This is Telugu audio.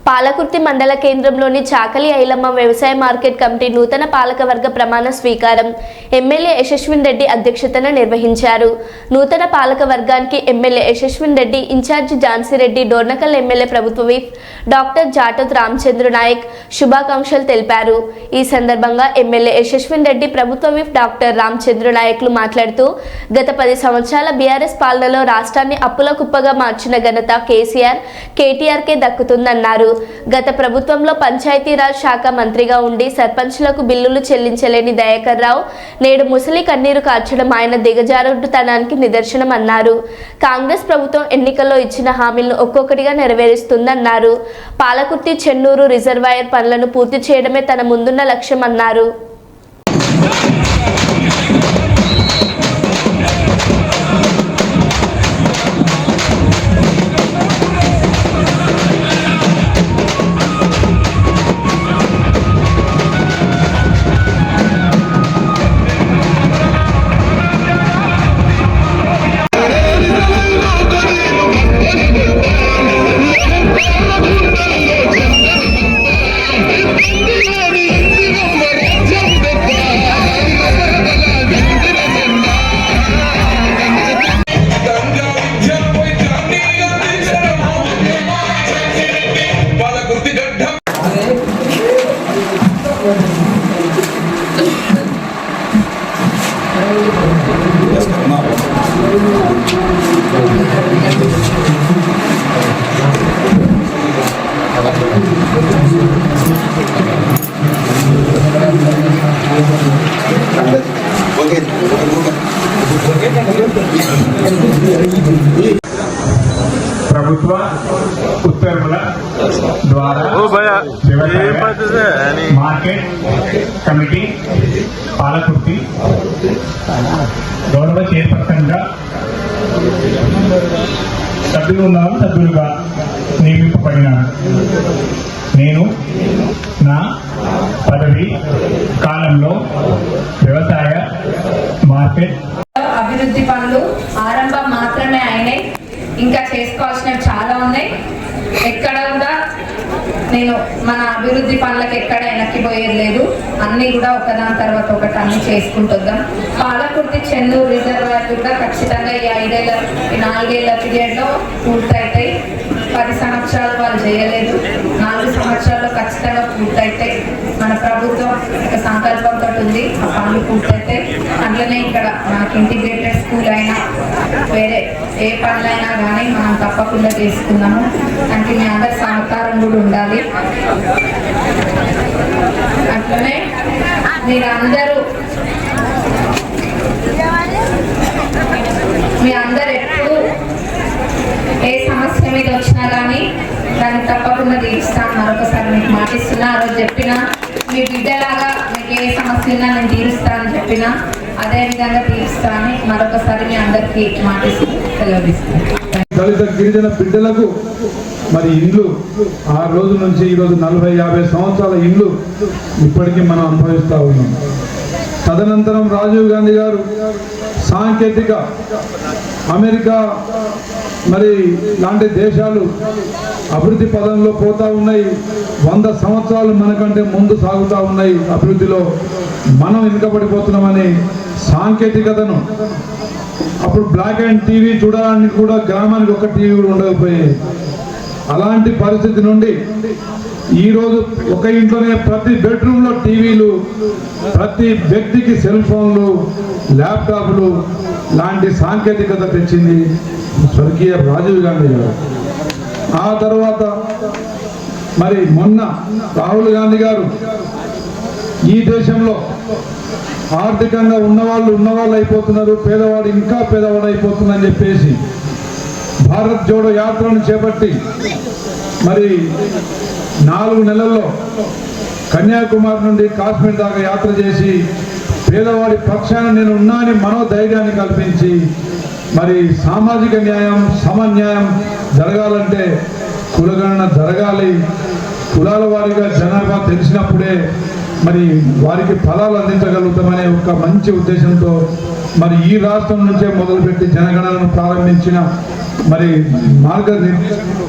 పాలకుర్తి మండల కేంద్రంలోని చాకలి ఐలమ్మ వ్యవసాయ మార్కెట్ కమిటీ నూతన పాలకవర్గ ప్రమాణ స్వీకారం ఎమ్మెల్యే యశస్విన్ రెడ్డి అధ్యక్షతన నిర్వహించారు. నూతన పాలకవర్గానికి MLA Yashaswini Reddy, in charge Jhansi Reddy, Dornakal MLA ప్రభుత్వ విప్ డాక్టర్ జాటోత్ రామచంద్ర నాయక్ శుభాకాంక్షలు తెలిపారు. ఈ సందర్భంగా ఎమ్మెల్యే యశస్విన్ రెడ్డి, ప్రభుత్వ విప్ డాక్టర్ రామచంద్ర నాయక్లు మాట్లాడుతూ గత 10 సంవత్సరాల బీఆర్ఎస్ పాలనలో రాష్ట్రాన్ని అప్పుల కుప్పగా మార్చిన ఘనత కేసీఆర్, కేటీఆర్కే దక్కుతుందన్నారు. గత ప్రభుత్వంలో పంచాయతీరాజ్ శాఖ మంత్రిగా ఉండి సర్పంచ్లకు బిల్లులు చెల్లించలేని దయాకర్ రావు నేడు ముసలి కన్నీరు కార్చడం ఆయన దిగజారుడుతనానికి నిదర్శనమన్నారు. కాంగ్రెస్ ప్రభుత్వం ఎన్నికల్లో ఇచ్చిన హామీలను ఒక్కొక్కటిగా నెరవేరుస్తుందన్నారు. పాలకుర్తి చెన్నూరు రిజర్వాయర్ పనులను పూర్తి చేయడమే తన ముందున్న లక్ష్యమన్నారు. ప్రభుత్వ ఉత్తర్వుల ద్వారా మార్కెట్ కమిటీ పాలకుర్తి గౌరవ చైర్పర్సన్ గా సభ్యులుగా నియమింపబడినాను. నేను నా పదవి కాలంలో వ్యవసాయ మార్కెట్ అభివృద్ధి పనులు ఆరంభం మాత్రమే అయినాయి. ఇంకా చేసుకోవాల్సినవి చాలా ఉన్నాయి. ఎక్కడ కూడా నేను మన అభివృద్ధి పనులకు ఎక్కడ వెనక్కిపోయేది లేదు. అన్ని కూడా ఒకదాని తర్వాత ఒకటి అన్ని చేసుకుంటుద్దాం. పాలకుర్తి చెన్నూరు రిజర్వాయర్ కూడా ఖచ్చితంగా ఈ 4 ఏళ్ల పీరియడ్ లో పూర్తయితాయి. 10 సంవత్సరాలు వాళ్ళు చేయలేదు, 4 సంవత్సరాల్లో ఖచ్చితంగా పూర్తయితాయి. మన ప్రభుత్వం ఒక సంకల్పంతో ఉంది, ఆ పనులు పూర్తయితాయి. అట్లనే ఇక్కడ మనకి ఇంటిగ్రేటెడ్ స్కూల్ అయినా వేరే ఏ పనులైనా కానీ మనం తప్పకుండా చేసుకున్నాము. అంటే మీ అందరి సహకారం కూడా ఉండాలి. అట్లనే మీరందరూ ఎప్పుడు ఏ సమస్య మీద వచ్చినా కానీ దాన్ని తప్పకుండా తీరుస్తాను. మరొకసారి మీకు మాటిస్తున్నా. ఆ రోజు చెప్పిన మీ బిడ్డలాగా మీకు ఏ సమస్య ఉన్నా నేను తీరుస్తానని చెప్పిన అదే విధంగా తీరుస్తానని మరొకసారి మీ అందరికీ మాటిస్తూ సెలవుస్తాను. దళిత గిరిజన బిడ్డలకు మరి ఇండ్లు ఆ రోజు నుంచి ఈరోజు 40-50 సంవత్సరాల ఇండ్లు ఇప్పటికీ మనం అనుభవిస్తూ ఉన్నాం. తదనంతరం రాజీవ్ గాంధీ గారు సాంకేతిక అమెరికా మరి లాంటి దేశాలు అభివృద్ధి పదంలో పోతా ఉన్నాయి. 100 సంవత్సరాలు మనకంటే ముందు సాగుతూ ఉన్నాయి అభివృద్ధిలో. మనం వెనుకబడిపోతున్నామని సాంకేతికతను అప్పుడు బ్లాక్ అండ్ టీవీ చూడడానికి కూడా గ్రామానికి ఒక టీవీ కూడా ఉండకపోయాయి. అలాంటి పరిస్థితి నుండి ఈరోజు ఒక ఇంట్లోనే ప్రతి బెడ్రూమ్లో టీవీలు, ప్రతి వ్యక్తికి సెల్ ఫోన్లు, ల్యాప్టాప్లు లాంటి సాంకేతికత తెచ్చింది స్వర్గీయ రాజీవ్ గాంధీ గారు. ఆ తర్వాత మరి మొన్న రాహుల్ గాంధీ గారు ఈ దేశంలో ఆర్థికంగా ఉన్నవాళ్ళు అయిపోతున్నారు, పేదవాడు ఇంకా పేదవాడు అయిపోతుందని చెప్పేసి భారత్ జోడో యాత్రను చేపట్టి మరి 4 నెలల్లో కన్యాకుమారి నుండి కాశ్మీర్ దాకా యాత్ర చేసి పేదవాడి పక్షాన నేను ఉన్నా అని మనోధైర్యాన్ని కల్పించి మరి సామాజిక న్యాయం, సమన్యాయం జరగాలంటే కులగణన జరగాలి. కులాల వారీగా జనాభా తెలిసినప్పుడే మరి వారికి ఫలాలు అందించగలుగుతామనే ఒక మంచి ఉద్దేశంతో మరి ఈ రాష్ట్రం నుంచే మొదలుపెట్టి జనగణనను ప్రారంభించిన మరి మార్గనిర్దేశంలో